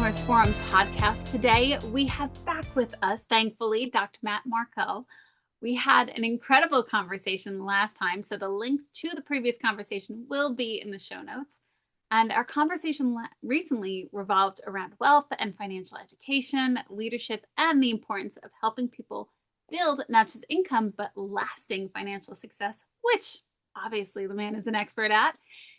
Entrepreneurs Forum podcast. Today, we have back with us, thankfully, Dr. Matt Markel. We had an incredible conversation last time, so the link to the previous conversation will be in the show notes. And our conversation recently revolved around wealth and financial education, leadership, and the importance of helping people build not just income, but lasting financial success, which obviously the man is an expert at.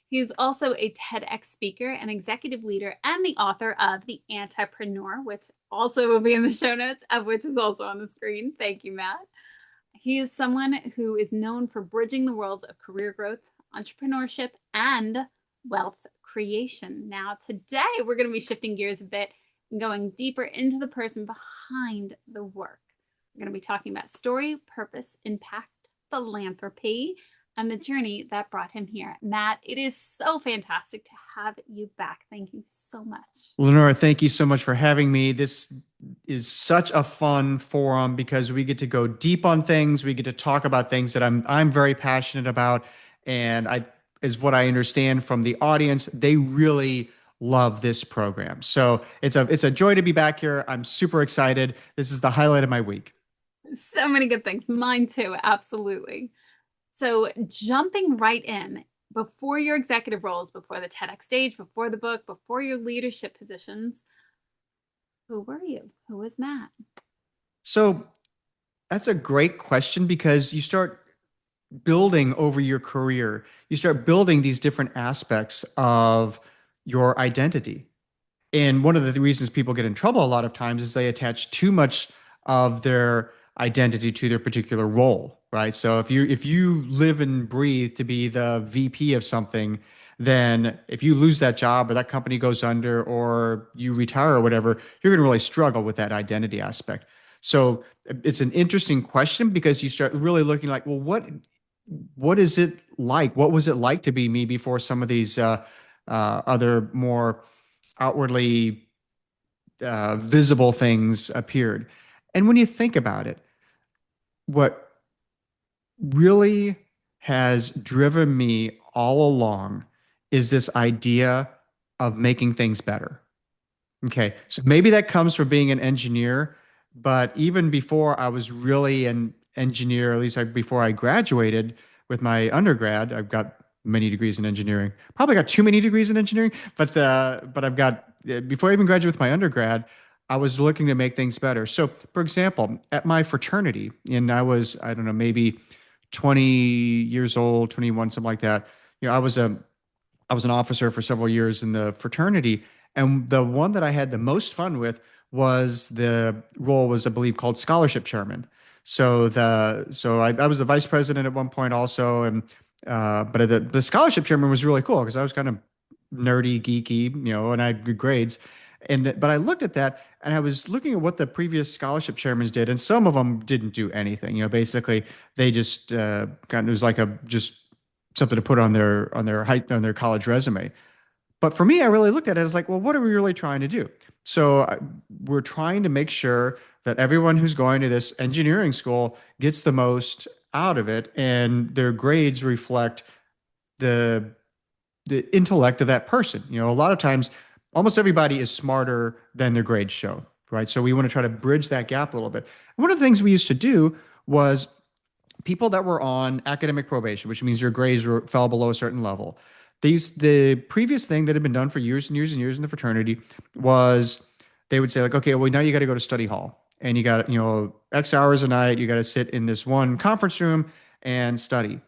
He's also a TEDx speaker, an executive leader, and the author of The Anti-Preneur, which also will be in the show notes, of which is also on the screen. Thank you, Matt. He is someone who is known for bridging the worlds of career growth, entrepreneurship, and wealth creation. Now, today, we're going to be shifting gears a bit and going deeper into the person behind the work. We're going to be talking about story, purpose, impact, philanthropy, and the journey that brought him here. Matt, it is so fantastic to have you back. Thank you so much. Lenora, thank you so much for having me. This is such a fun forum because we get to go deep on things. We get to talk about things that I'm very passionate about. And is what I understand from the audience, they really love this program. So it's a joy to be back here. I'm super excited. This is the highlight of my week. So many good things. Mine too, absolutely. So jumping right in, before your executive roles, before the TEDx stage, before the book, before your leadership positions, who were you? Who was Matt? So that's a great question because you start building over your career. You start building these different aspects of your identity. And one of the reasons people get in trouble a lot of times is they attach too much of their identity to their particular role, right? So if you live and breathe to be the VP of something, then if you lose that job or that company goes under or you retire or whatever, you're going to really struggle with that identity aspect. So it's an interesting question because you start really looking like, well, what is it like? What was it like to be me before some of these other more outwardly visible things appeared? And when you think about it, what really has driven me all along is this idea of making things better. Okay, so maybe that comes from being an engineer, but even before I was really an engineer, at least before I graduated with my undergrad, I've got many degrees in engineering. Probably got too many degrees in engineering, but I've got before I even graduated with my undergrad, I was looking to make things better. So, for example, at my fraternity, and I don't know, maybe 20 years old, 21, something like that. I was an officer for several years in the fraternity, and the one that I had the most fun with was the role was, I believe, called scholarship chairman. I was the vice president at one point also, and but the scholarship chairman was really cool because I was kind of nerdy, geeky, and I had good grades. But I looked at that and I was looking at what the previous scholarship chairmen did, and some of them didn't do anything. Basically they just it was like just something to put on their college resume. But for me, I really looked at it as like, well, what are we really trying to do? We're trying to make sure that everyone who's going to this engineering school gets the most out of it, and their grades reflect the intellect of that person. A lot of times, almost everybody is smarter than their grades show, right? So we want to try to bridge that gap a little bit. And one of the things we used to do was people that were on academic probation, which means your grades fell below a certain level. The previous thing that had been done for years and years and years in the fraternity was they would say like, okay, well, now you got to go to study hall and you got, X hours a night, you got to sit in this one conference room and study.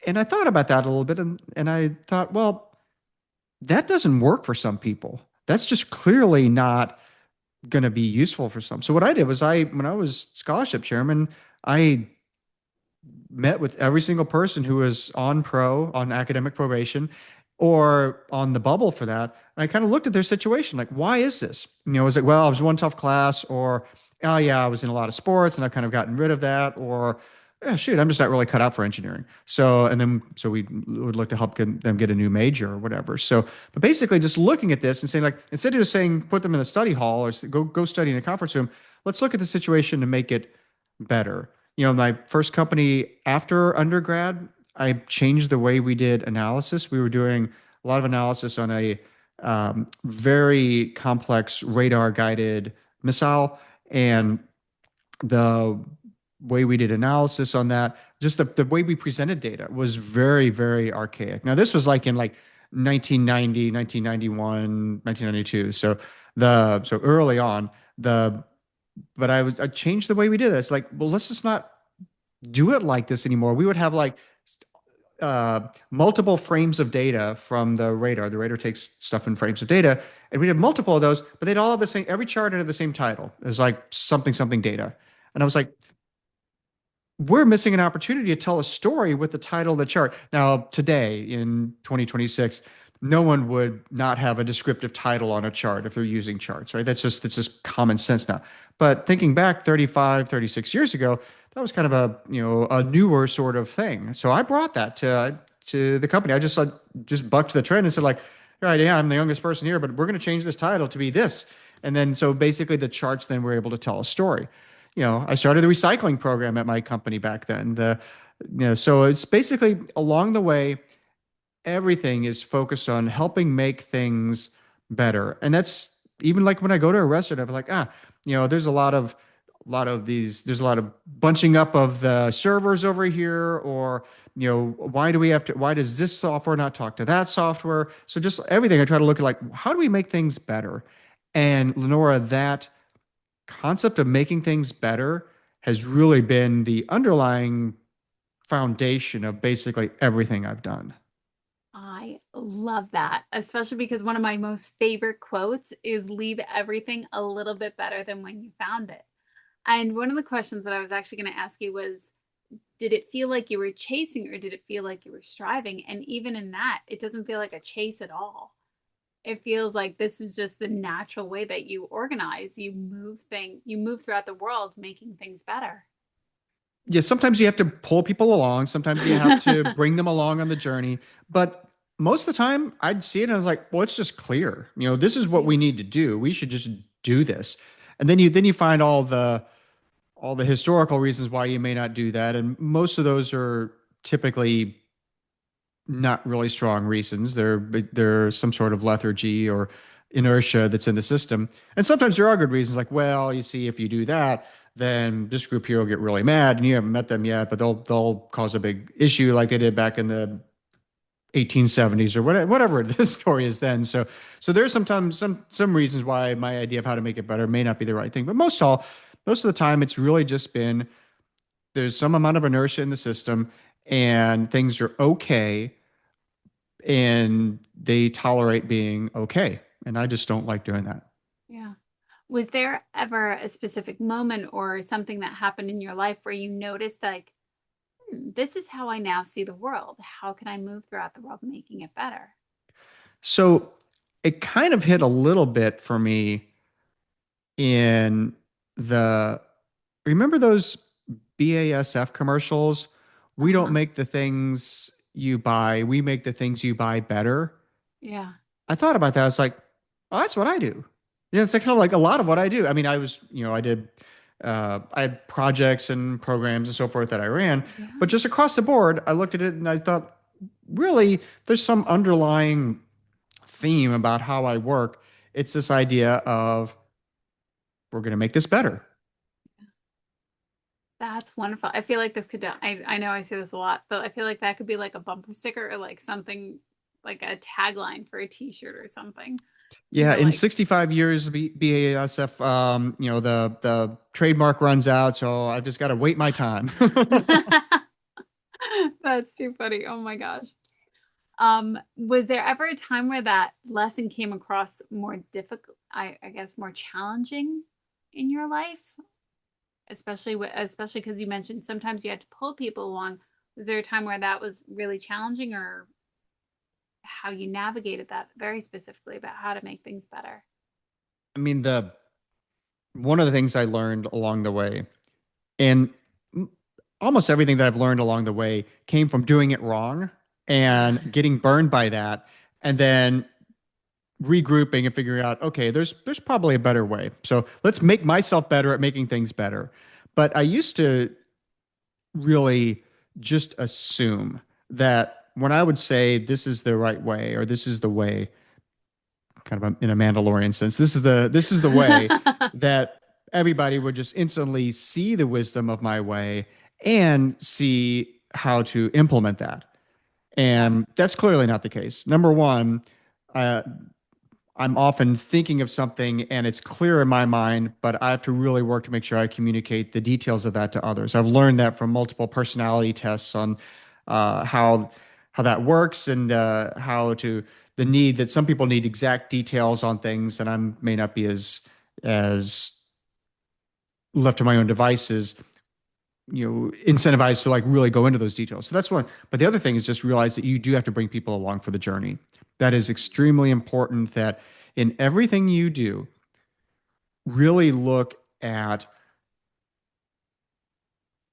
And I thought about that a little bit, and I thought, well, that doesn't work for some people. That's just clearly not going to be useful for some. So what I did was when I was scholarship chairman, I met with every single person who was on academic probation or on the bubble for that. And I kind of looked at their situation, like, why is this? Is it, well, I was one tough class, or, oh yeah, I was in a lot of sports and I've kind of gotten rid of that, or, yeah, shoot, I'm just not really cut out for engineering. So we would look to help them get a new major or whatever. But basically just looking at this and saying like, instead of just saying, put them in the study hall or go study in a conference room, let's look at the situation to make it better. My first company after undergrad, I changed the way we did analysis. We were doing a lot of analysis on very complex radar guided missile. And the way we did analysis on that, just the way we presented data was very, very archaic. Now, this was like in like 1990, 1991, 1992. So early on, the but I changed the way we did it. It's like, well, let's just not do it like this anymore. We would have like multiple frames of data from the radar. The radar takes stuff in frames of data, and we'd have multiple of those, but they'd all have the same, every chart had the same title. It was like something, something data. And I was like, we're missing an opportunity to tell a story with the title of the chart. Now, today in 2026, no one would not have a descriptive title on a chart if they're using charts, right? That's just common sense now. But thinking back 35, 36 years ago, that was kind of a newer sort of thing. So I brought that to the company. I just bucked the trend and said like, all right, yeah, I'm the youngest person here, but we're going to change this title to be this. And then so basically the charts then were able to tell a story. I started the recycling program at my company back then. So it's basically along the way, everything is focused on helping make things better. And that's even like when I go to a restaurant, I'm like, there's a lot of bunching up of the servers over here, or, why does this software not talk to that software? So just everything, I try to look at like, how do we make things better? And Lenora, that concept of making things better has really been the underlying foundation of basically everything I've done. I love that, especially because one of my most favorite quotes is leave everything a little bit better than when you found it. And one of the questions that I was actually going to ask you was, did it feel like you were chasing or did it feel like you were striving? And even in that, it doesn't feel like a chase at all. It feels like this is just the natural way that you organize. You move throughout the world making things better. Yeah, sometimes you have to pull people along, sometimes you have to bring them along on the journey, but most of the time I'd see it and I was like, well, it's just clear. This is what we Yeah. need to do. We should just do this. And then you find all the historical reasons why you may not do that, and most of those are typically not really strong reasons. There's some sort of lethargy or inertia that's in the system. And sometimes there are good reasons, like, well, you see, if you do that, then this group here will get really mad, and you haven't met them yet, but they'll cause a big issue like they did back in the 1870s or whatever the story is then. So there's sometimes some reasons why my idea of how to make it better may not be the right thing. But most of the time, it's really just been there's some amount of inertia in the system, and things are okay, and they tolerate being okay. And I just don't like doing that. Yeah. Was there ever a specific moment or something that happened in your life where you noticed, like, this is how I now see the world. How can I move throughout the world making it better? So it kind of hit a little bit for me in the remember those BASF commercials? We don't Uh-huh. make the things you buy, we make the things you buy better. Yeah. I thought about that. It's like, oh, that's what I do. Yeah, it's like kind of like a lot of what I do. I mean, I had projects and programs and so forth that I ran, but Yeah. just across the board, I looked at it and I thought, really, there's some underlying theme about how I work. It's this idea of we're going to make this better. That's wonderful. I feel like this could, I know I say this a lot, but I feel like that could be like a bumper sticker or like something like a tagline for a t-shirt or something. Yeah, You're in like, 65 years, BASF, the trademark runs out, so I've just got to wait my time. that's too funny. Oh my gosh. Was there ever a time where that lesson came across more difficult, I guess more challenging in your life? Especially because you mentioned sometimes you had to pull people along. Was there a time where that was really challenging or how you navigated that very specifically about how to make things better? I mean, the one of the things I learned along the way, and almost everything that I've learned along the way came from doing it wrong and getting burned by that, and then regrouping and figuring out, okay, there's probably a better way. So let's make myself better at making things better. But I used to really just assume that when I would say this is the right way or this is the way, kind of in a Mandalorian sense. This is the way that everybody would just instantly see the wisdom of my way and see how to implement that. Yeah. And that's clearly not the case. Number one, uh, I'm often thinking of something and it's clear in my mind, but I have to really work to make sure I communicate the details of that to others. I've learned that from multiple personality tests on how that works and how to the need that some people need exact details on things, and I may not be as left to my own devices, incentivized to like really go into those details. So that's one. But the other thing is just realize that you do have to bring people along for the journey. That is extremely important that in everything you do, really look at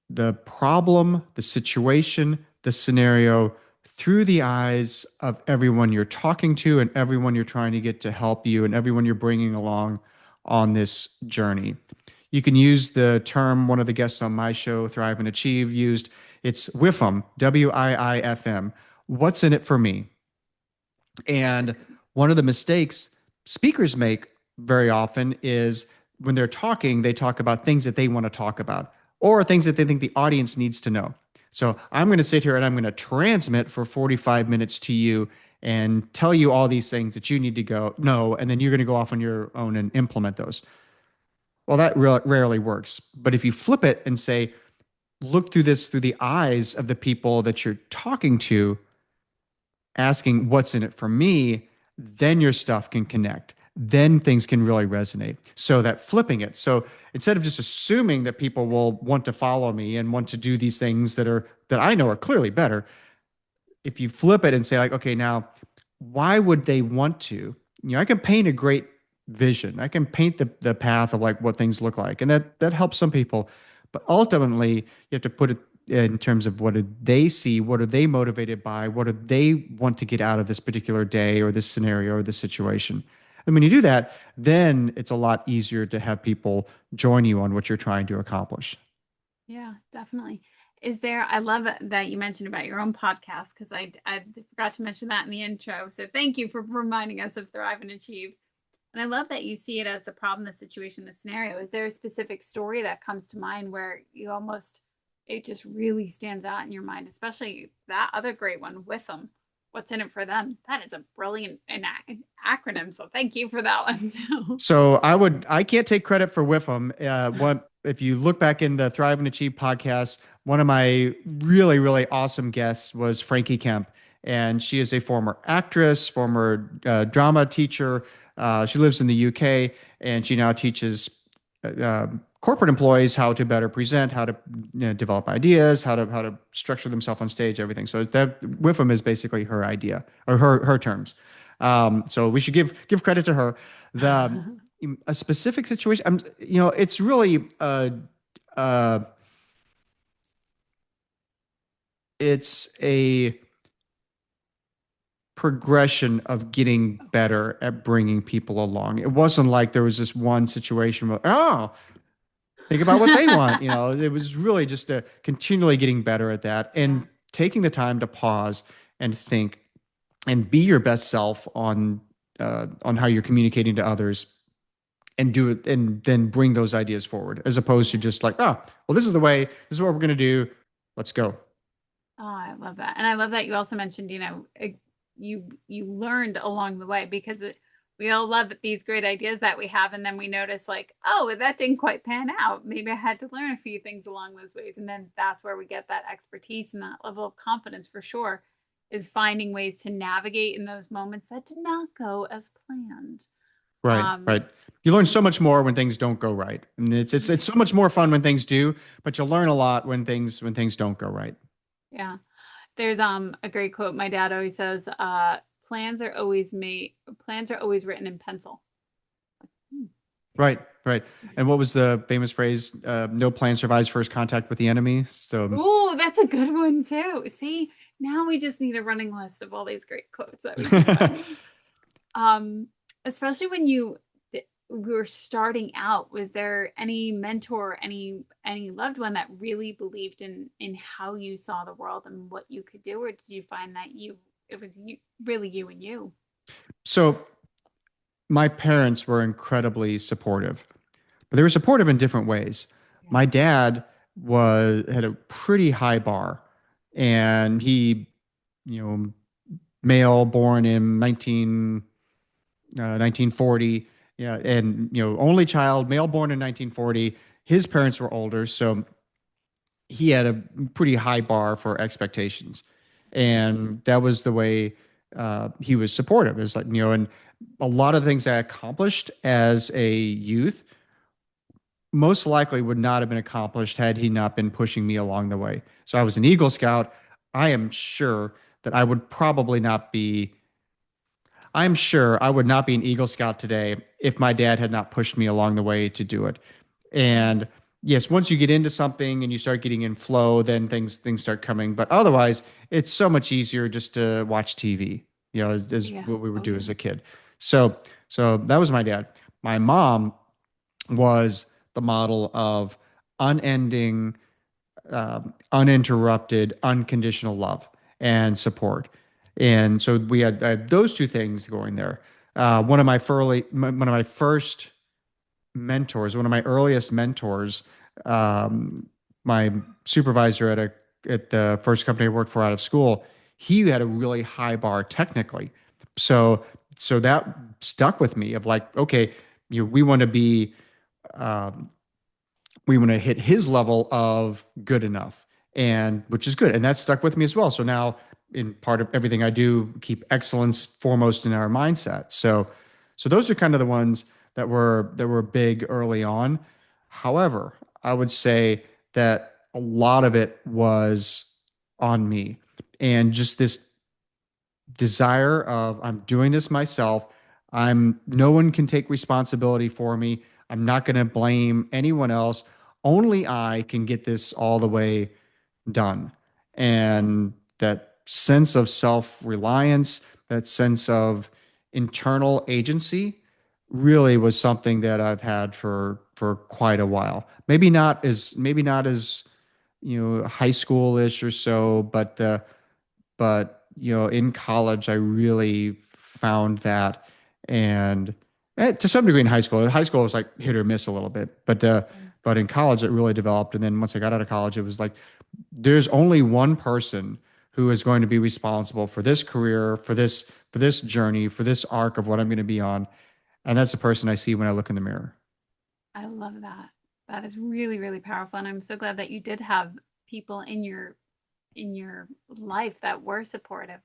the problem, the situation, the scenario through the eyes of everyone you're talking to and everyone you're trying to get to help you and everyone you're bringing along on this journey. You can use the term one of the guests on my show, Thrive and Achieve, used. It's WIIFM, WIIFM. What's in it for me? And one of the mistakes speakers make very often is when they're talking, they talk about things that they want to talk about or things that they think the audience needs to know. So I'm going to sit here and I'm going to transmit for 45 minutes to you and tell you all these things that you need to go know, and then you're going to go off on your own and implement those. Well, that rarely works. But if you flip it and say, look through this through the eyes of the people that you're talking to, asking what's in it for me, then your stuff can connect. Then things can really resonate. So that flipping it. So instead of just assuming that people will want to follow me and want to do these things that I know are clearly better, if you flip it and say like, okay, now why would they want to? I can paint a great vision. I can paint the path of like what things look like. And that helps some people. But ultimately, you have to put it in terms of what do they see? What are they motivated by? What do they want to get out of this particular day or this scenario or this situation? And when you do that, then it's a lot easier to have people join you on what you're trying to accomplish. Yeah, definitely. I love that you mentioned about your own podcast because I forgot to mention that in the intro. So thank you for reminding us of Thrive and Achieve. And I love that you see it as the problem, the situation, the scenario. Is there a specific story that comes to mind where it just really stands out in your mind, especially that other great one with them? What's in it for them? That is a brilliant acronym. So thank you for that one too. So I can't take credit for WIFM. If you look back in the Thrive and Achieve podcast, one of my really, really awesome guests was Frankie Kemp. And she is a former actress, former drama teacher. She lives in the UK and she now teaches uh, corporate employees how to better present, how to develop ideas, how to structure themselves on stage, everything. So that WIFM is basically her idea or her terms. So we should give credit to her. The a specific situation, it's really uh, it's a progression of getting better at bringing people along. It wasn't like there was this one situation where, oh, think about what they want. It was really just a continually getting better at that Yeah. and taking the time to pause and think and be your best self on how you're communicating to others and do it and then bring those ideas forward as opposed to Yeah. just like, oh, well, this is the way, this is what we're going to do. Let's go. Oh, I love that. And I love that you also mentioned, you learned along the way because we all love these great ideas that we have. And then we notice like, oh, that didn't quite pan out. Maybe I had to learn a few things along those ways. And then that's where we get that expertise and that level of confidence for sure is finding ways to navigate in those moments that did not go as planned. Right, Um, right. You learn so and much more when things don't go right. And it's so much more fun when things do, but you learn a lot when things don't go right. yeah. There's a great quote my dad always says, plans are always written in pencil. Hmm. Right, right. And what was the famous phrase? No plan survives first contact with the enemy. So Ooh, that's a good one too. See, now we just need a running list of all these great quotes that we keep finding. Um, Especially when we were starting out, was there any mentor, any loved one that really believed in how you saw the world and what you could do, or did you find that it was really you and you? so my parents were incredibly supportive, but they were supportive in different ways. Yeah. My dad had a pretty high bar, and he, you know, male born in 1940, yeah, and only child, male born in 1940. His parents were older, so he had a pretty high bar for expectations, and that was the way he was supportive. It's like, and a lot of things I accomplished as a youth most likely would not have been accomplished had he not been pushing me along the way. So I was an Eagle Scout. I am sure that I would probably not be I'm sure I would not be an Eagle Scout today if my dad had not pushed me along the way to do it. Yeah. And yes, once you get into something and you start getting in flow, then things start coming. But otherwise, it's so much easier just to watch TV, as Yeah. what we would Oh, do yeah. as a kid. So that was my dad. My mom was the model of unending, uninterrupted, unconditional love and support. And so I had those two things going there. One of my first mentors, one of my earliest mentors, um, my supervisor at the first company I worked for out of school, he had a really high bar technically. So so that stuck with me of like, okay, we want to be um, we want to hit his level of good enough, and which is good, and that stuck with me as well. So now in part of everything I do, keep excellence foremost in our mindset. So those are kind of the ones that were big early on. However, I would say that a lot of it was on me, and just this desire of I'm doing this myself. No one can take responsibility for me. I'm not going to blame anyone else. Only I can get this all the way done. And that sense of self-reliance, that sense of internal agency really was something that I've had for quite a while. Maybe not as high schoolish or so, but in college I really found that, and to some degree in high school. High school was like hit or miss a little bit, but in college it really developed. And then once I got out of college, it was like there's only one person who is going to be responsible for this career, for this journey, for this arc of what I'm going to be on, and that's the person I see when I look in the mirror. I love that. That is really, really powerful. And I'm so glad that you did have people in your life that were supportive.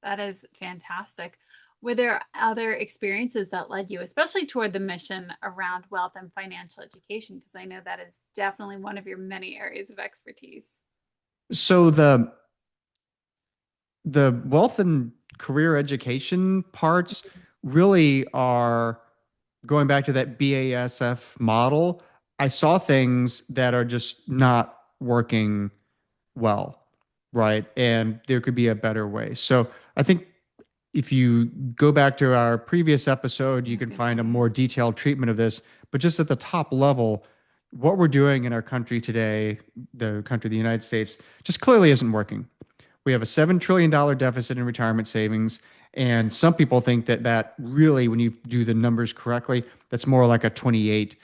That is fantastic. Were there other experiences that led you, especially toward the mission around wealth and financial education? Because I know that is definitely one of your many areas of expertise. So the wealth and career education parts really are going back to that BASF model. I saw things that are just not working well, right? And there could be a better way. So I think if you go back to our previous episode, I you was can going to find a say, more detailed treatment of this. But just at the top level, what we're doing in our country today, the country of the United States, just clearly isn't working. We have a $7 trillion deficit in retirement savings. And some people think that really, when you do the numbers correctly, that's more like a $28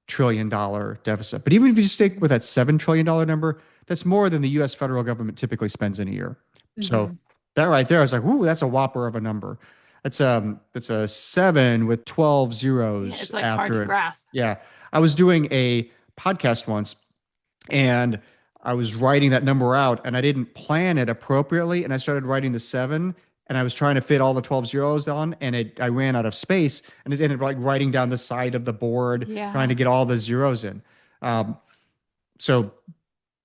trillion deficit. But even if you stick with that $7 trillion number, that's more than the US federal government typically spends in a year. So mm-hmm. that right there, I was like, ooh, that's a whopper of a number. That's a seven with 12 Yeah, zeros it's like hard to after it. grasp. Yeah. I was doing a podcast once, and I was writing that number out, and I didn't plan it appropriately. And I started writing the seven, and I was trying to fit all the 12 zeros on, and I ran out of space, and it ended up like writing down the side of the board, trying to Yeah. get all the zeros in. Um, so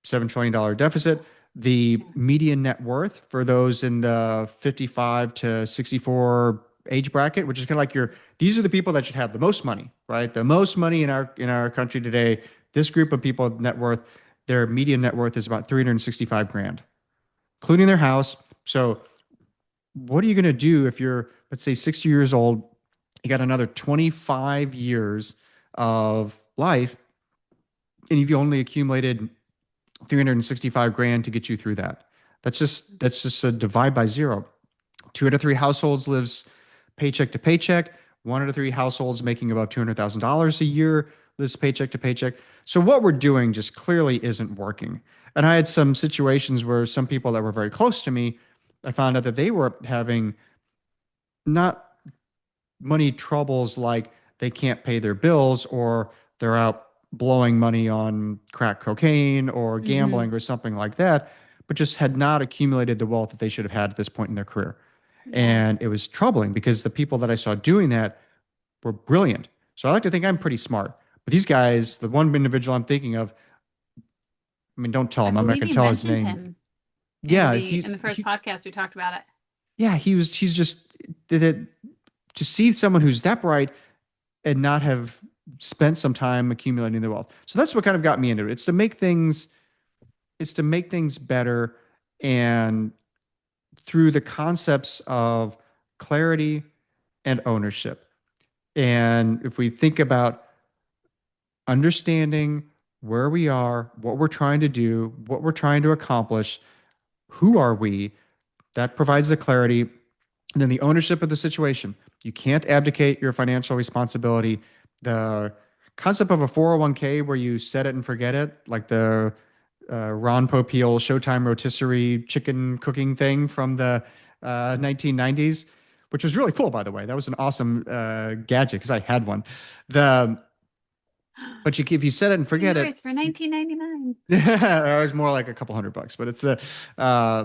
$7 trillion deficit. The Yeah. median net worth for those in the 55 to 64 age bracket, which is kind of like these are the people that should have the most money, right? The most money in our country today. This group of people net worth, their median net worth is about 365 grand, including their house. So what are you going to do if you're, let's say, 60 years old? You got another 25 years of life, and you've only accumulated 365 grand to get you through that. That's just a divide by zero. Two out of three households lives paycheck to paycheck. one out of three households making above $200,000 a year lives paycheck to paycheck. So what we're doing just clearly isn't working. And I had some situations where some people that were very close to me, I found out that they were having not money troubles like they can't pay their bills or they're out blowing money on crack cocaine or Mm-hmm. gambling or something like that, but just had not accumulated the wealth that they should have had at this point in their career. Yeah. And it was troubling because the people that I saw doing that were brilliant. So I like to think I'm pretty smart. But these guys, the one individual I'm thinking of, I mean, don't tell I him. I'm not believe going you to tell his mentioned name. him Yeah, in the first podcast we talked about it. yeah, he's just did it to see someone who's that bright and not have spent some time accumulating the wealth. So that's what kind of got me into it. It's to make things better and through the concepts of clarity and ownership. And if we think about understanding where we are, what we're trying to do, what we're trying to accomplish, who are we, that provides the clarity. And then the ownership of the situation. You can't abdicate your financial responsibility. The concept of a 401k where you set it and forget it, like the Ron Popeil Showtime rotisserie chicken cooking thing from the 1990s, which was really cool, by the way. That was an awesome gadget because I had one. The but if you set it and forget it, Yours for 1999. it was more like a couple $100, but it's the uh,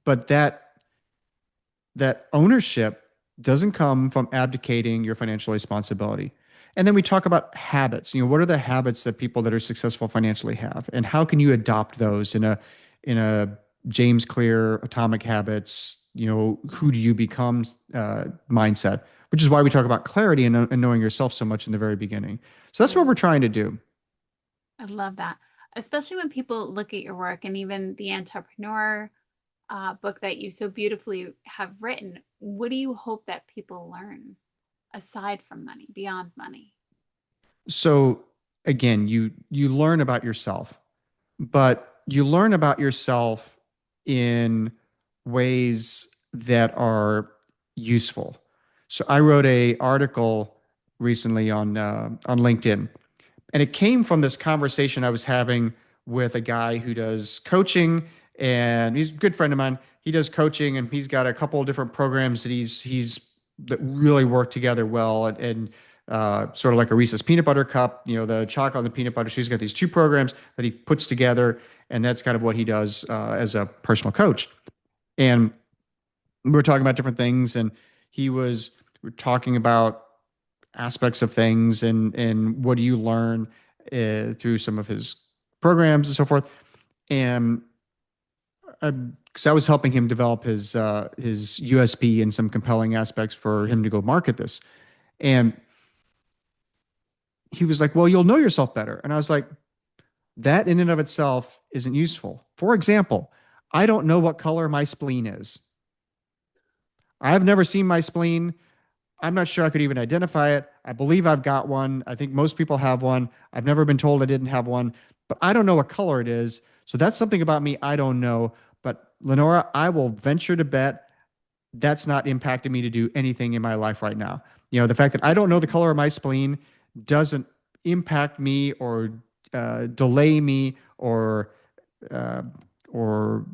but that ownership doesn't come from abdicating your financial responsibility. And then we talk about habits. What are the habits that people that are successful financially have, and how can you adopt those in a James Clear Atomic Habits? Who do you become mindset, which is why we talk about clarity and knowing yourself so much in the very beginning. So that's what Yeah, we're trying to do. I love that. Especially when people look at your work and even the Anti-Preneur book that you so beautifully have written. What do you hope that people learn aside from money, beyond money? So again, you learn about yourself, but you learn about yourself in ways that are useful. So I wrote a article recently on LinkedIn, and it came from this conversation I was having with a guy who does coaching, and he's a good friend of mine. He does coaching, and he's got a couple of different programs that that really work together well, and sort of like a Reese's peanut butter cup, the chocolate and the peanut butter. She's got these two programs that he puts together, and that's kind of what he does as a personal coach. And we were talking about different things, and we were talking about aspects of things and what do you learn through some of his programs and so forth. And because I was helping him develop his USP and some compelling aspects for him to go market this. And he was like, "Well, you'll know yourself better." And I was like, "That in and of itself isn't useful." For example, I don't know what color my spleen is. I've never seen my spleen. I'm not sure I could even identify it. I believe I've got one. I think most people have one. I've never been told I didn't have one, but I don't know what color it is. So that's something about me I don't know. But Lenora, I will venture to bet that's not impacting me to do anything in my life right now. The fact that I don't know the color of my spleen doesn't impact me or delay me uh, or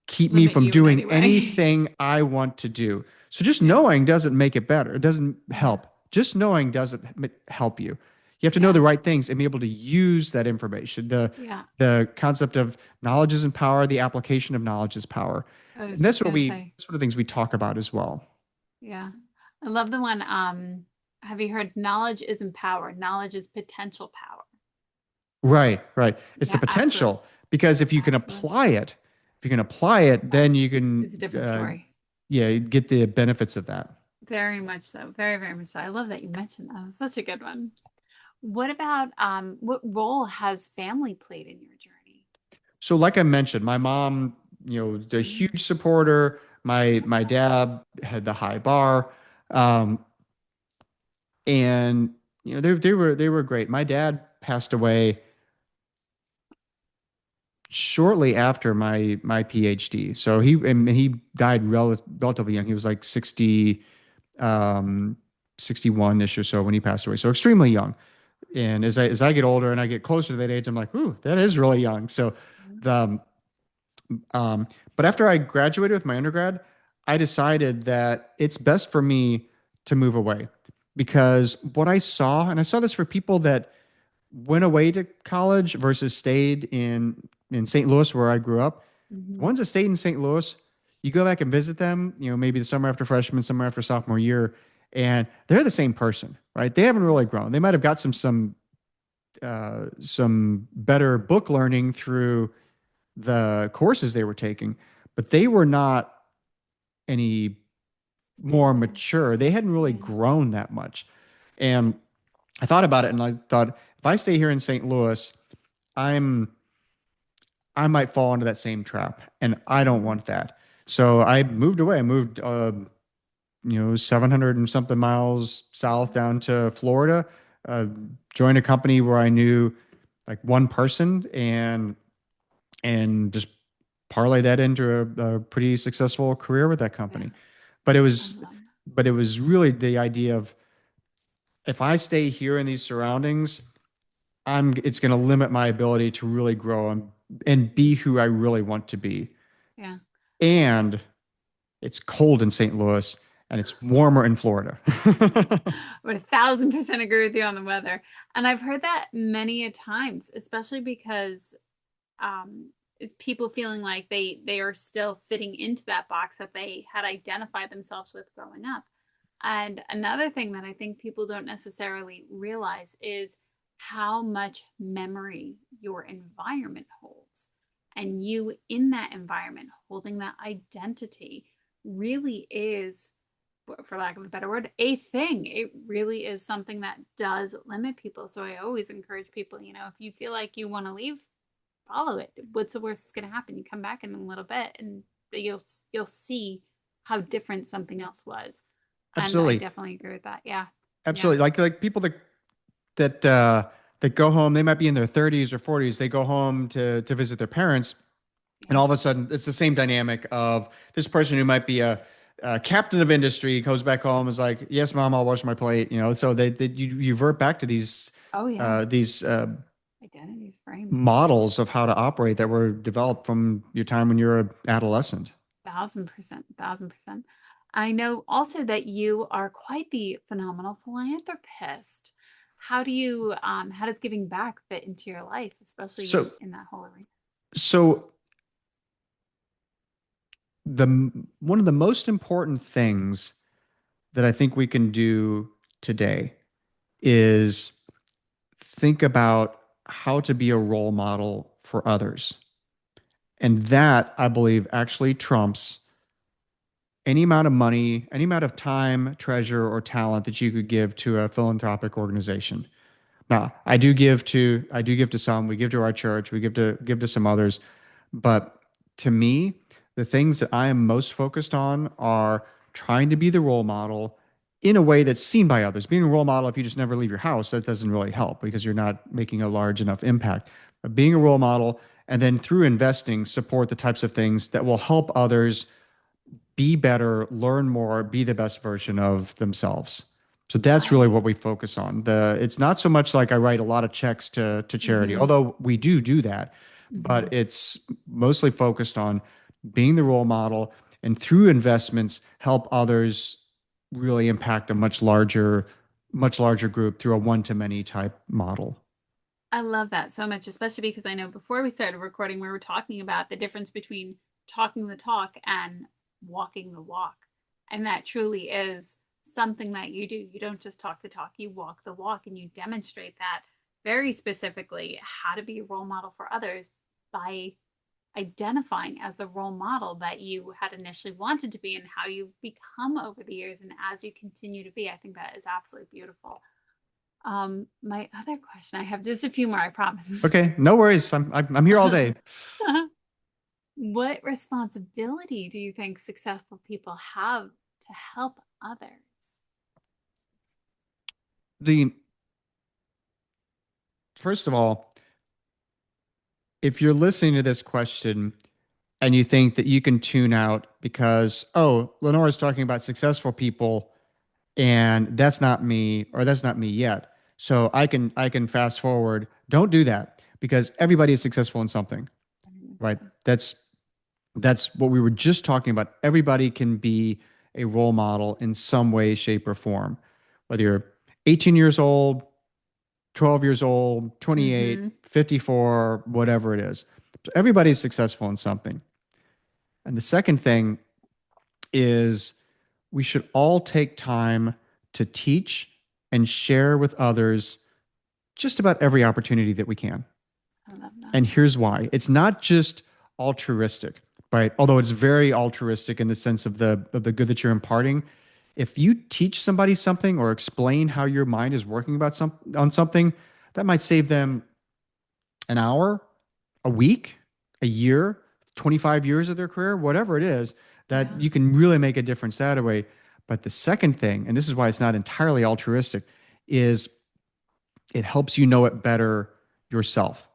keep me Limit from you in doing any way. anything I want to do. So just Yeah. knowing doesn't make it better. It doesn't Yeah. help. Just knowing doesn't help you. You have to know Yeah. the right things and be able to use that information. The Yeah. the concept of knowledge is in power, the application of knowledge is power. I was And just gonna say, that's one of the things we talk about as well. yeah. I love the one, have you heard knowledge isn't power, knowledge is potential power. Right, right. It's the Yeah, absolutely. potential because Absolutely. if you can apply it, then you It's a can different story. yeah, get the benefits of that. Very much so. Very, very much so. I love that you mentioned that. It's such a good one. What about what role has family played in your journey? So, like I mentioned, my mom, the Mhm. huge supporter. My dad had the high bar, um, and they were great. My dad passed away shortly after my PhD, so he died relatively young. He was like 60. um, 61-ish or so when he passed away. So extremely young. And as I get older and I get closer to that age, I'm like, ooh, that is really young. So the um, but after I graduated with my undergrad, I decided that it's best for me to move away because what I saw, and I saw this for people that went away to college versus stayed in St. Louis where I grew up. The Mm-hmm. ones that stayed in St. Louis, you go back and visit them, maybe the summer after freshman, summer after sophomore year, and they're the same person, right? They haven't really grown. They might have got some better book learning through the courses they were taking, but they were not any more Yeah. mature. They hadn't really Yeah. grown that much. And I thought about it and I thought, if I stay here in St. Louis, I'm I might fall into that same trap, and I don't Mm-hmm. want that. So I moved away. I moved, 700 and something miles south down to Florida. Uh, Joined a company where I knew like one person, and just parlay that into a pretty successful career with that Yeah. company. But it I was, love but it was really the idea of if I stay here in these surroundings, it's going to limit my ability to really grow and that. be who I really want to be. Yeah. And it's cold in St. Louis and it's warmer in Florida. I would 1,000% agree with you on the weather. And I've heard that many a times, especially because um, people feeling like they are still fitting into that box that they had identified themselves with growing up. And another thing that I think people don't necessarily realize is how much memory your environment holds. And you in that environment holding that identity really is, for lack of a better word, a thing. It really is something that does limit people. So I always encourage people, if you feel like you want to leave, follow it. What's the worst that's going to happen? You come back in a little bit and you'll see how different something else was. And I Absolutely. definitely agree with that. Yeah. Yeah. Absolutely. Like people that go home, they might be in their 30s or 40s. They go home to visit their parents, and Yeah. all of a sudden, it's the same dynamic of this person who might be a captain of industry goes back home is like, "Yes, mom, I'll wash my plate." So you revert back to Oh yeah. these Identities framed. models of how to operate that were developed from your time when you're an adolescent. 1,000%. 1,000%. I know also that you are quite the phenomenal philanthropist. How does giving back fit into your life, especially So in that whole arena? so the one of the most important things that I think we can do today is think about how to be a role model for others. And that, I believe, actually trumps any amount of money, any amount of time, treasure, or talent that you could give to a philanthropic organization. Now, I do give to some, we give to our church, we give to some others, but to me, the things that I am most focused on are trying to be the role model in a way that's seen by others. Being a role model, if you just never leave your house, that doesn't really help because you're not making a large enough impact. But being a role model and then through investing, support the types of things that will help others be better, learn more, be the best version of themselves. So that's really I what we focus on. It's not so much like I write a lot of checks to charity, mm-hmm, although we do that, mm-hmm. but it's mostly focused on being the role model and through investments help others really impact a much larger group through a one-to-many type model. I love that so much, especially because I know before we started recording, we were talking about the difference between talking the talk and walking the walk. And that truly is something that you do. You don't just talk the talk, you walk the walk and you demonstrate that very specifically how to be a role model for others by identifying as the role model that you had initially wanted to be and how you become over the years and as you continue to be. I think that is absolutely beautiful. My other question, I have just a few more, I promise. Okay, no worries. I'm here all day. What responsibility do you think successful people have to help others? The First of all, if you're listening to this question and you think that you can tune out because, oh, Lenora's talking about successful people and that's not me, or that's not me yet. So I can fast forward. Don't do that, because everybody is successful in something, right? That's what we were just talking about. Everybody can be a role model in some way, shape, or form. Whether you're 18 years old, 12 years old, Mm-hmm. 28, 54, whatever it is. So everybody's successful in something. And the second thing is, we should all take time to teach and share with others just about every opportunity that we can. I love that. And here's why. It's not just altruistic, right? Although it's very altruistic in the sense of the good that you're imparting. If you teach somebody something or explain how your mind is working about on something, that might save them an hour, a week, a year, 25 years of their career, whatever it is, that Yeah. you can really make a difference that way. But the second thing, and this is why it's not entirely altruistic, is it helps you know it better yourself.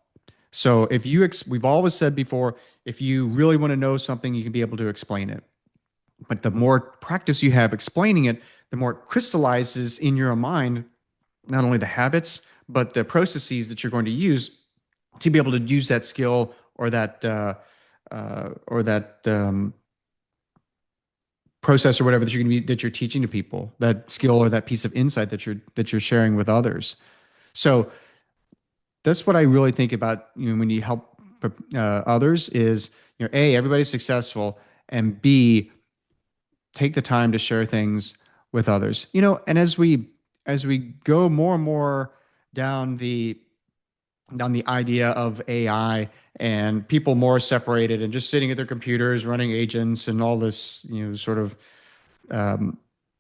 So we've always said before, if you really want to know something, you can be able to explain it. But the more practice you have explaining it, the more it crystallizes in your mind, not only the habits, but the processes that you're going to use to be able to use that skill, or that process or whatever that you're teaching to people, that skill or that piece of insight that you're sharing with others. So that's what I really think about, when you help others is, A, everybody's successful, and B, take the time to share things with others. And as we go more and more down the idea of AI, and people more separated and just sitting at their computers running agents and all this, sort of um,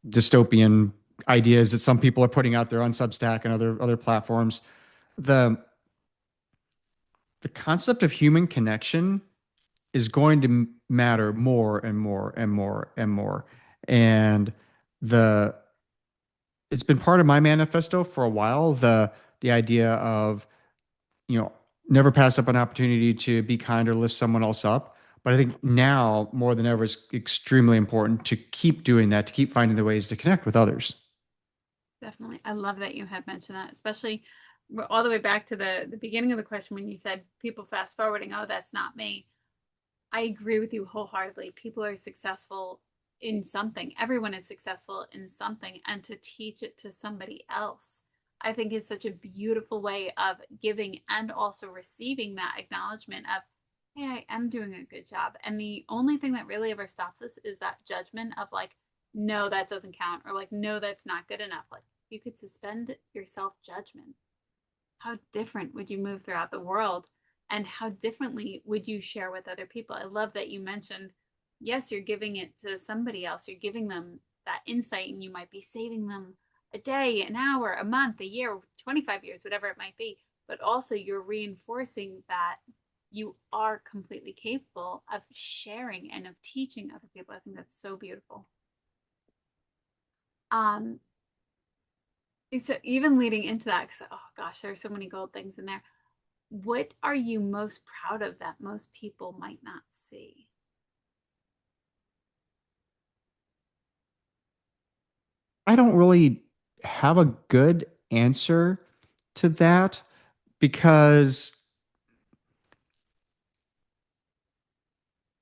dystopian ideas that some people are putting out there on Substack and other platforms. The the concept of human connection is going to matter more and more and more and more. And the it's been part of my manifesto for a while, the idea of, you know, never pass up an opportunity to be kind or lift someone else up. But I think now more than ever, it's extremely important to keep doing that, to keep finding the ways to connect with others. Definitely. I love that you had mentioned that, especially we're all the way back to the beginning of the question when you said people fast forwarding, oh, that's not me. I agree with you wholeheartedly. People are successful in something. Everyone is successful in something, and to teach it to somebody else, I think is such a beautiful way of giving and also receiving that acknowledgement of, hey, I am doing a good job. And the only thing that really ever stops us is that judgment of like, no, that doesn't count, or like, no, that's not good enough. Like, you could suspend your self judgment. How different would you move throughout the world? And how differently would you share with other people? I love that you mentioned, yes, you're giving it to somebody else, you're giving them that insight, and you might be saving them a day, an hour, a month, a year, 25 years, whatever it might be. But also, you're reinforcing that you are completely capable of sharing and of teaching other people. I think that's so beautiful. Um, so even leading into that, because oh gosh, there's so many gold things in there. What are you most proud of that most people might not see? I don't really have a good answer to that, because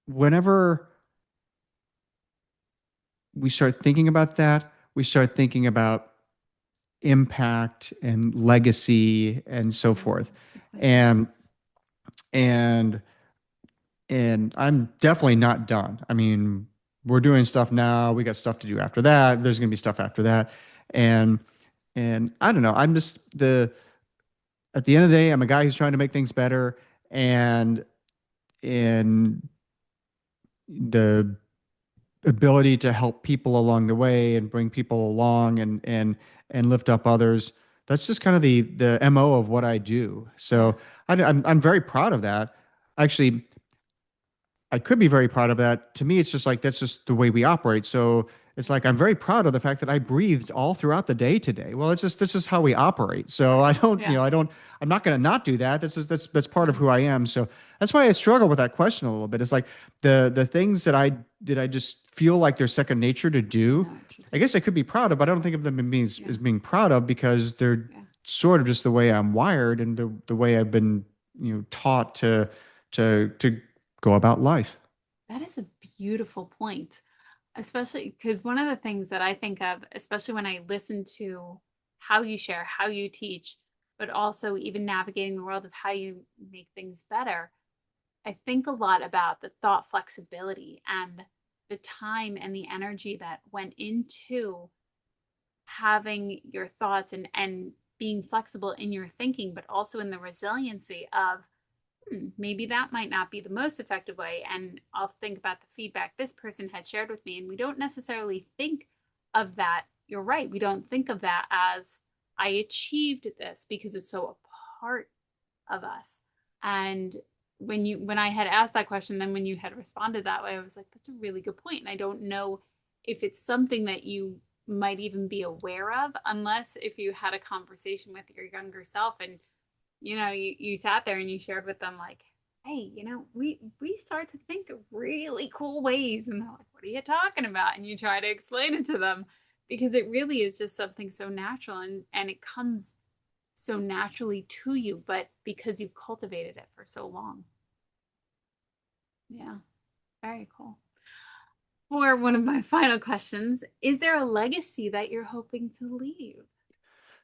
whenever we start thinking about that, we start thinking about impact and legacy and so forth. That's a good point. And and and I'm definitely not done. I mean, we're doing stuff now. We got stuff to do after that. There's going to be stuff after that. And and I don't know. I'm just the At the end of the day, I'm a guy who's trying to make things better, and and the ability to help people along the way and bring people along, and lift up others. That's just kind of the MO of what I do. Yeah. So I'm very proud of that. Actually, I could be very proud of that. To me, it's just like that's just the way we operate. So it's like I'm very proud of the fact that I breathed all throughout the day today. Well, it's just that's just how we operate. So I don't, Yeah. I'm not going to not do that. That's just that's part of Yeah. who I am. So That's why I struggle with that question a little bit. It's like the things that I just feel like they're second nature to do. No, it's I guess I could be proud of, but I don't think of them yeah, as being proud of because they're yeah. sort of just the way I'm wired and the way I've been, taught to go about life. That is a beautiful point, especially because one of the things that I think of, especially when I listen to how you share, how you teach, but also even navigating the world of how you make things better, I think a lot about the thought flexibility and the time and the energy that went into having your thoughts and being flexible in your thinking, but also in the resiliency of maybe that might not be the most effective way. And I'll think about the feedback this person had shared with me. And we don't necessarily think of that. You're right. We don't think of that as I achieved this because it's so a part of us. And when I had asked that question, then when you had responded that way, I was like, that's a really good point. And I don't know if it's something that you might even be aware of, unless if you had a conversation with your younger self and you sat there and you shared with them like, hey, we start to think of really cool ways, and they're like, what are you talking about? And you try to explain it to them because it really is just something so natural and it comes so naturally to you, but because you've cultivated it for so long. Yeah, very cool. For one of my final questions, is there a legacy that you're hoping to leave?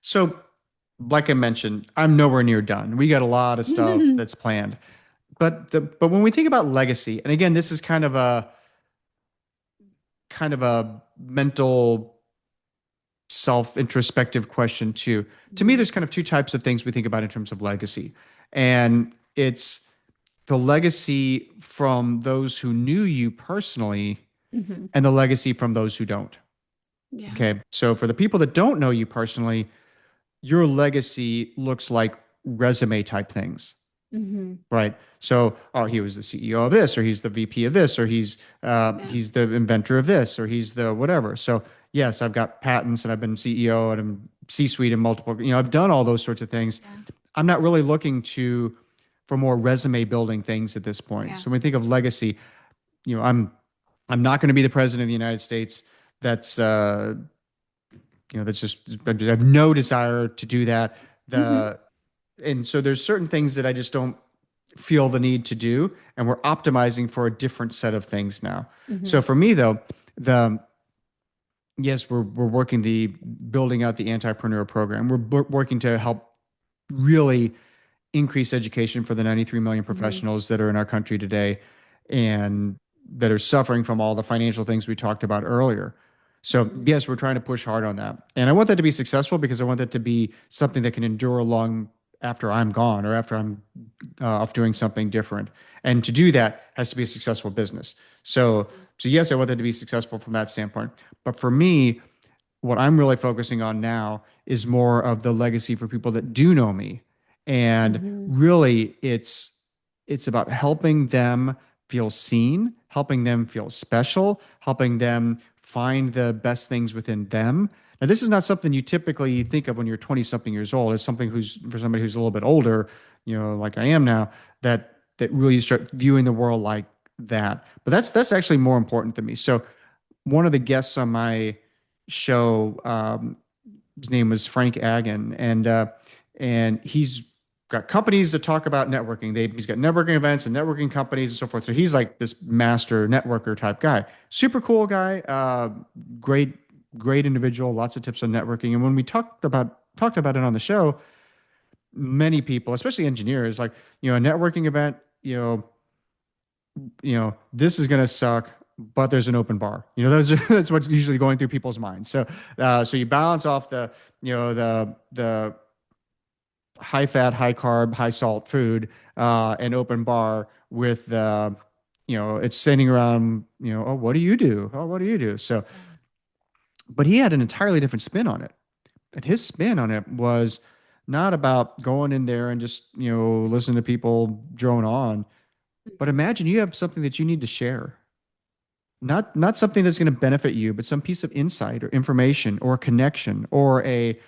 So, like I mentioned, I'm nowhere near done. We got a lot of stuff that's planned. But when we think about legacy, and again, this is kind of a mental self-introspective question too. To me, Mhm, there's kind of two types of things we think about in terms of legacy. And it's the legacy from those who knew you personally mhm. and the legacy from those who don't. Yeah. Okay. So for the people that don't know you personally, your legacy looks like resume type things. Mhm. Right. So, oh, he was the CEO of this, or he's the VP of this, or Yeah. he's the inventor of this, or he's the whatever. So, yes, I've got patents and I've been CEO and I'm C-suite in multiple. I've done all those sorts of things. Yeah. I'm not really looking to for more resume building things at this point. Yeah. So when we think of legacy, I'm not going to be the president of the United States. That's that's just I have no desire to do that. Mhm. The and so there's certain things that I just don't feel the need to do, and we're optimizing for a different set of things now. So Mhm. for me though, the yes, we're working the building out the Anti-Preneur program. We're working to help really increase education for the 93 million Mhm. professionals that are in our country today and that are suffering from all the financial things we talked about earlier. So, Mhm. yes, we're trying to push hard on that. And I want that to be successful because I want that to be something that can endure long after I'm gone or after I'm off doing something different. And to do that has to be a successful business. So yes, I want that to be successful from that standpoint. But for me, what I'm really focusing on now is more of the legacy for people that do know me. And Mhm. really it's about helping them feel seen, helping them feel special, helping them find the best things within them. Now, this is not something you typically think of when you're 20 something years old. It's something who's for somebody who's a little bit older, like I am now, that really start viewing the world like that. But that's actually more important to me. So one of the guests on my show, his name was Frank Agin, and he's got companies that talk about networking. He's got networking events and networking companies and so forth. So he's like this master networker type guy. Super cool guy. Great, great individual. Lots of tips on networking. And when we talked about it on the show, many people, especially engineers, like a networking event, this is going to suck, but there's an open bar. That's what's usually going through people's minds. So you balance off the high fat, high carb, high salt food, and open bar with it's sitting around, oh, what do you do? Oh, what do you do? So, Yeah. but he had an entirely different spin on it. And his spin on it was not about going in there and just, listen to people drone on, but Mhm. imagine you have something that you need to share. Not something that's going to benefit you, but some piece of insight or information or a connection or a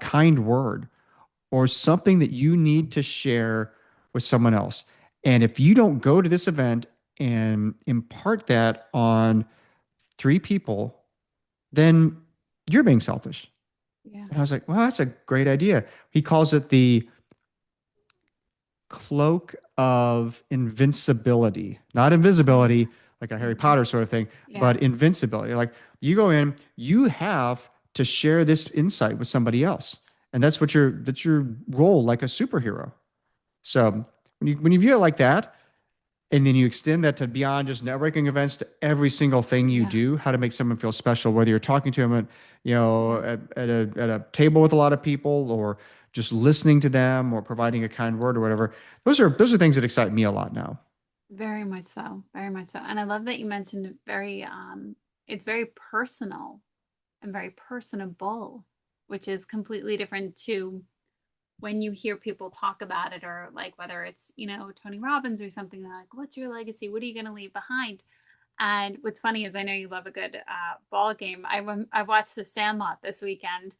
kind word or something that you need to share with someone else. And if you don't go to this event and impart that on three people, then you're being selfish. Yeah. And I was like, well, that's a great idea. He calls it the cloak of invincibility, not Oh, invisibility, like a Harry yeah. Potter sort of thing, Yeah. but invincibility. Like you go in, you have to share this insight with somebody else. And that's your role like a superhero. So when you view it like that, and then you extend that to beyond just networking events to every single thing you Yeah. do, how to make someone feel special, whether you're talking to them at, Yeah. at a table with a lot of people or just listening to them or providing a kind word or whatever. Those are things that excite me a lot now. Very much so. Very much so. And I love that you mentioned very it's very personal and very personable, which is completely different to when you hear people talk about it, or like whether it's, Tony Robbins or something, they're like, what's your legacy? What are you going to leave behind? And what's funny is I know you love a good ball game. I watched The Sandlot this weekend,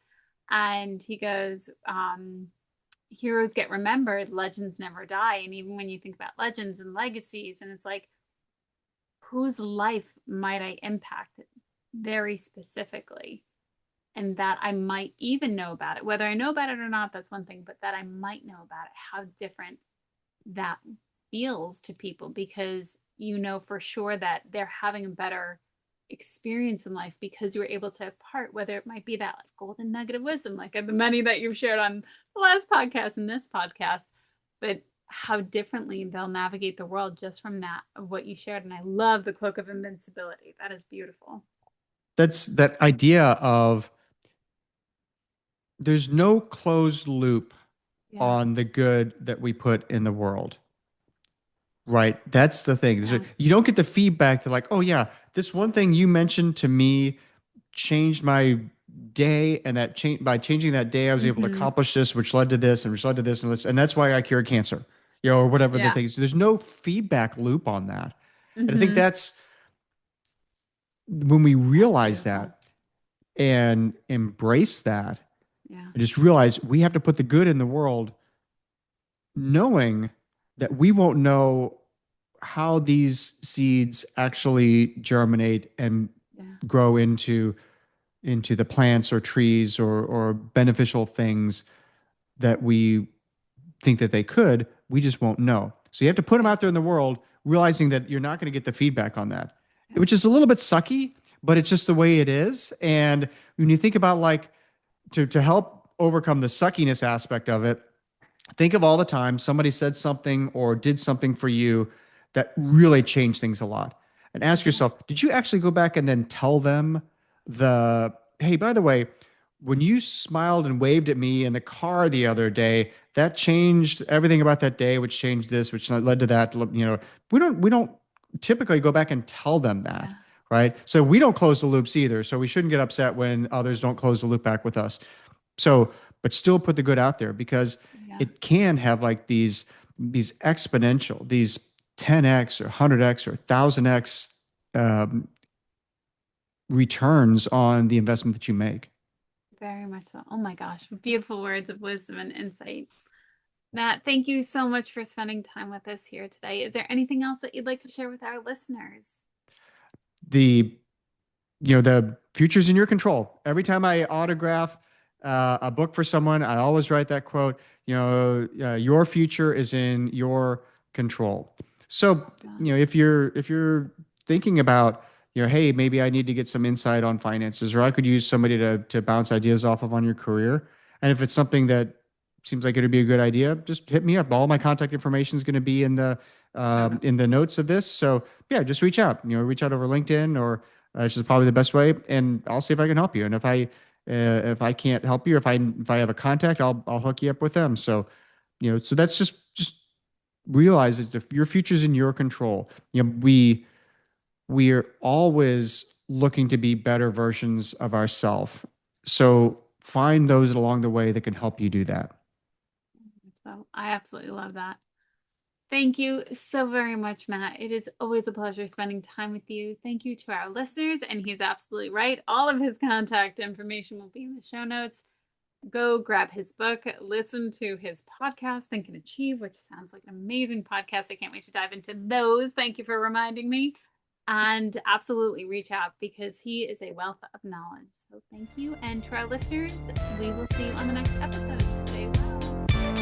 and he goes, heroes get remembered, legends never die. And even when you think about legends and legacies, and it's like, whose life might I impact very specifically? And that I might even know about it. Whether I know about it or not, that's one thing, but that I might know about it, how different that feels to people, because you know for sure that they're having a better experience in life because you were able to impart, whether it might be that like golden nugget of wisdom, like the many that you've shared on the last podcast and this podcast, but how differently they'll navigate the world just from that of what you shared. And I love the cloak of invincibility. That is beautiful. That's that idea of there's no closed loop Yeah. on the good that we put in the world. Right. That's the thing. Yeah. You don't get the feedback that like, oh yeah, this one thing you mentioned to me changed my day, and that change by changing that day, I was able to Mm-hmm. accomplish this, which led to this, and which led to this, and this, and that's why I cured cancer, or whatever the Yeah. thing is. There's no feedback loop on that, and I think Mm-hmm. that's when we That's realize beautiful. that and embrace that, Yeah. and just realize we have to put the good in the world, knowing that we won't know how these seeds actually germinate and Yeah. grow into the plants or trees or beneficial things that we think that they could. We just won't know. So you have to put them Yeah. out there in the world, realizing that you're not going to get the feedback on that, Yeah. which is a little bit sucky, but it's just the way it is. And when you think about like to help overcome the suckiness aspect of it, think of all the time somebody said something or did something for you that really changed things a lot. And ask Yeah. yourself, did you actually go back and then tell them hey, by the way, when you smiled and waved at me in the car the other day, that changed everything about that day, which changed this, which led to that. We don't typically go back and tell them that, Yeah. right? So we don't close the loops either. So we shouldn't get upset when others don't close the loop back with us. So, but still put the good out there because Yeah. it can have like these exponential, these 10x or 100x or 1000x um, returns on the investment that you make. Very much so. Oh my gosh. Beautiful words of wisdom and insight. Matt, thank you so much for spending time with us here today. Is there anything else that you'd like to share with our listeners? The the future's in your control. Every time I autograph a book for someone, I always write that quote. Your future is in your control. So, Yeah. if you're thinking about, hey, maybe I need to get some insight on finances, or I could use somebody to bounce ideas off of on your career. And if it's something that seems like it'd be a good idea, just hit me up. All my contact information is going to be Show notes. in the notes of this. So yeah, just reach out. Reach out over LinkedIn, or which is probably the best way, and I'll see if I can help you. And if I can't help you, if I have a contact, I'll hook you up with them. So so that's just realize that if your future's in your control. We're always looking to be better versions of ourselves. So find those along the way that can help you do that. So I absolutely love that. Thank you so very much, Matt. It is always a pleasure spending time with you. Thank you to our listeners. And he's absolutely right. All of his contact information will be in the show notes. go grab his book, listen to his podcast, Think and Achieve, which sounds like an amazing podcast. I can't wait to dive into those. Thank you for reminding me. And absolutely reach out because he is a wealth of knowledge. So thank you. And to our listeners, we will see you on the next episode. Stay well.